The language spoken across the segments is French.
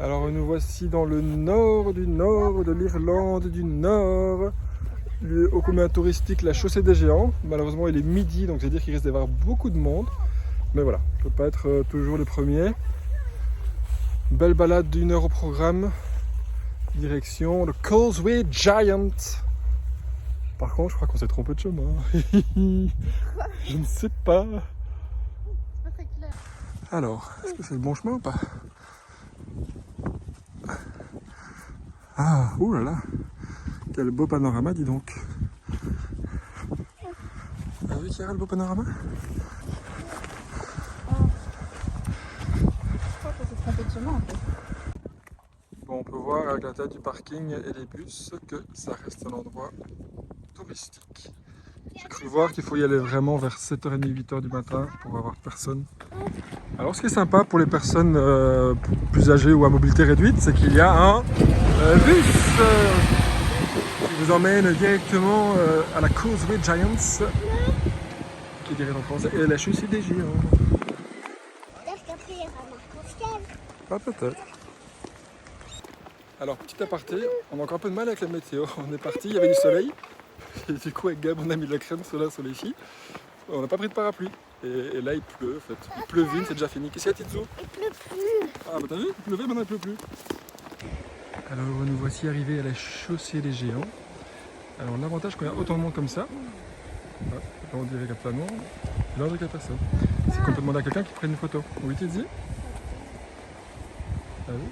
Alors nous voici dans le nord de l'Irlande du Nord, lieu ô combien touristique, la chaussée des géants. Malheureusement il est midi, donc c'est à dire qu'il risque d'y avoir beaucoup de monde. Mais voilà, on ne peut pas être toujours les premiers. Belle balade d'1 heure au programme. Direction le Causeway Giant. Par contre, je crois qu'on s'est trompé de chemin. Je ne sais pas. C'est pas très clair. Alors, est-ce que c'est le bon chemin ou pas? Ah, ouh là là. Quel beau panorama, dis donc. T'as vu Chiara, le beau panorama? Je crois qu'on s'est trompé de chemin en fait. Bon, on peut voir avec la taille du parking et des bus que ça reste un endroit touristique. J'ai cru voir qu'il faut y aller vraiment vers 7h30, 8h du matin pour avoir personne. Alors ce qui est sympa pour les personnes plus âgées ou à mobilité réduite, c'est qu'il y a un bus qui vous emmène directement à la Causeway Giants, qui est direct en France, et la chaussée des géants. Peut-être qu'après il y aura Marc-Aurèle. Pas peut-être. Alors petit aparté, on a encore un peu de mal avec la météo. On est parti, il y avait du soleil. Et du coup avec Gab on a mis de la crème solaire sur les filles. On n'a pas pris de parapluie. Et là il pleut en fait. Il pleuvine, c'est déjà fini. Qu'est-ce qu'il y a Titzo? Il pleut plus. Ah bah t'as vu, il pleuvait, maintenant il pleut plus. Alors nous voici arrivés à la chaussée des géants. Alors l'avantage quand il y a autant de monde comme ça, là on dirait qu'il y a plein de monde, là on dirait qu'il n'y a personne. C'est qu'on peut demander à quelqu'un qui prenne une photo. Oui Titi? Ah oui.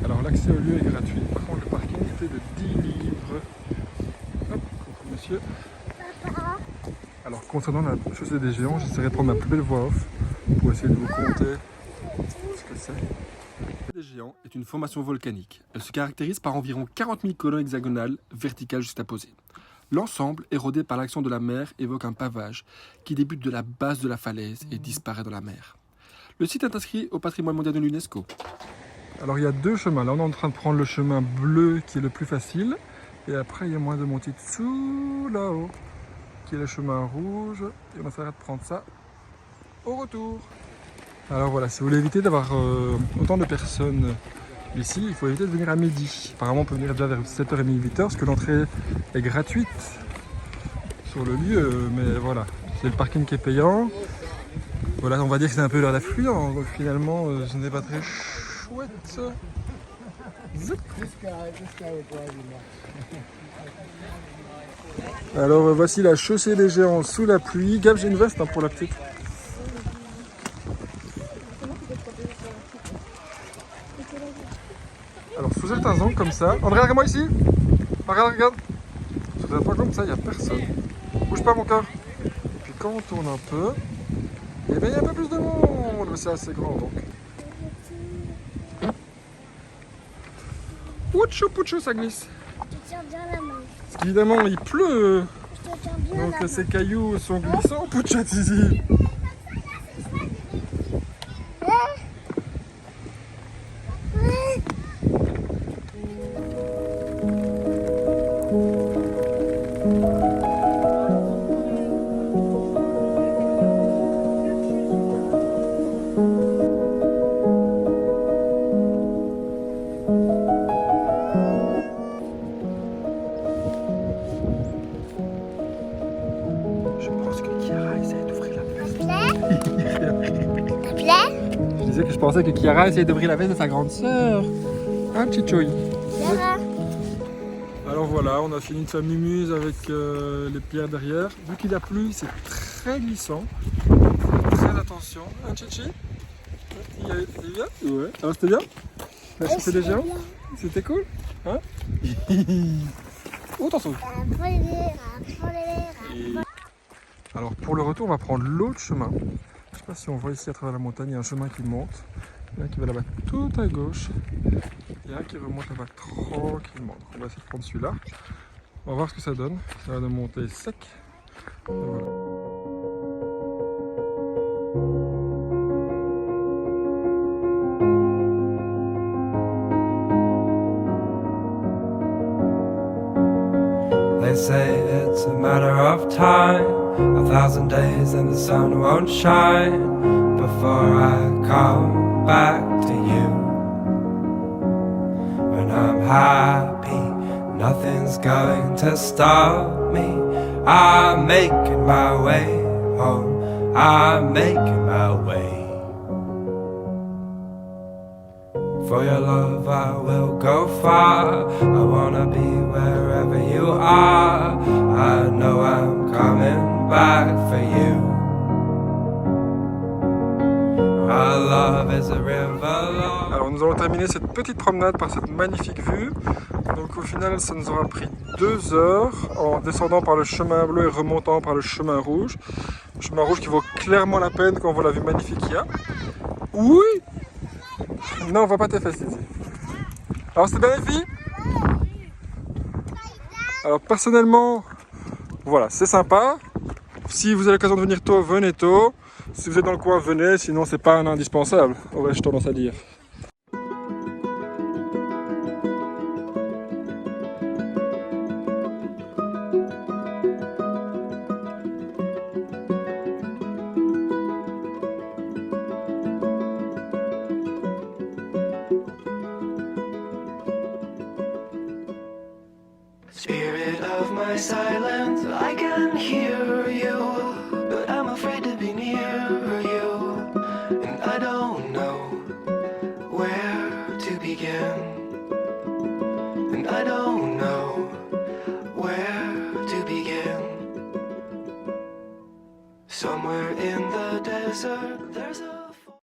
Alors l'accès au lieu est gratuit, par contre le parking était de 10 livres. Hop, coucou monsieur. Alors concernant la chaussée des géants, j'essaierai de prendre ma plus belle voix off pour essayer de vous conter ce que c'est. La chaussée des géants est une formation volcanique. Elle se caractérise par environ 40 000 colonnes hexagonales verticales juxtaposées. L'ensemble, érodé par l'action de la mer, évoque un pavage qui débute de la base de la falaise et disparaît dans la mer. Le site est inscrit au patrimoine mondial de l'UNESCO. Alors il y a deux chemins. Là on est en train de prendre le chemin bleu qui est le plus facile. Et après il y a moyen de monter dessous là-haut, qui est le chemin rouge. Et on essaiera de prendre ça au retour. Alors voilà, si vous voulez éviter d'avoir autant de personnes ici, il faut éviter de venir à midi. Apparemment on peut venir déjà vers 7h30, 8h, parce que l'entrée est gratuite sur le lieu. Mais voilà, c'est le parking qui est payant. Voilà, on va dire que c'est un peu l'heure d'affluence. Donc finalement, ce n'est pas très chouette. Zip. Alors voici la chaussée des géants sous la pluie. Gab, j'ai une veste pour la petite. Alors sous certains angles comme ça. André, regarde-moi ici. Regarde. Sous certains angles comme ça, il n'y a personne. Bouge pas mon cœur. Et puis quand on tourne un peu, eh bien il y a un peu plus de monde. Mais c'est assez grand donc. Pouchou, ça glisse. Je te tiens bien la main. Parce qu'évidemment, il pleut. Je te tiens bien Donc la main. ces cailloux sont glissants, Pouchat ici. Je pense que Chiara essaie d'ouvrir la veste. Ça plaît? Je disais que je pensais que Chiara essayait d'ouvrir la veste de sa grande sœur. Hein, Chichoï? Sarah. Alors voilà, on a fini de faire mumuse avec les pierres derrière. Vu qu'il a plu, c'est très glissant. Très attention. Hein, Chichi? C'était bien? Ouais. Alors c'était bien? La chaussée des géants? C'était cool? Hein? Oh, attention! Alors pour le retour, on va prendre l'autre chemin. Je ne sais pas si on voit ici à travers la montagne, il y a un chemin qui monte. Il y en a un qui va là-bas tout à gauche. Il y a un qui remonte là-bas tranquillement. Donc on va essayer de prendre celui-là. On va voir ce que ça donne. Ça va nous monter sec. Et voilà. They say it's a matter of time, 1,000 days and the sun won't shine before I come back to you. happy. Nothing's going to stop me. I'm making my way home. I'm making my way. For your love I will go far. I wanna be wherever you are. I know I'm coming back for you. Our love is a river long. Alors nous allons terminer cette petite promenade par cette magnifique vue. Donc au final ça nous aura pris 2 heures en descendant par le chemin bleu et remontant par le chemin rouge. Le chemin rouge qui vaut clairement la peine quand on voit la vue magnifique qu'il y a. Oui. Non, on voit pas tes fesses ici. Alors c'est bien les filles? Alors personnellement, voilà, c'est sympa. Si vous avez l'occasion de venir tôt, venez tôt. Si vous êtes dans le coin, venez, sinon c'est pas un indispensable, aurais-je tendance à dire. Spirit of my silence, I can hear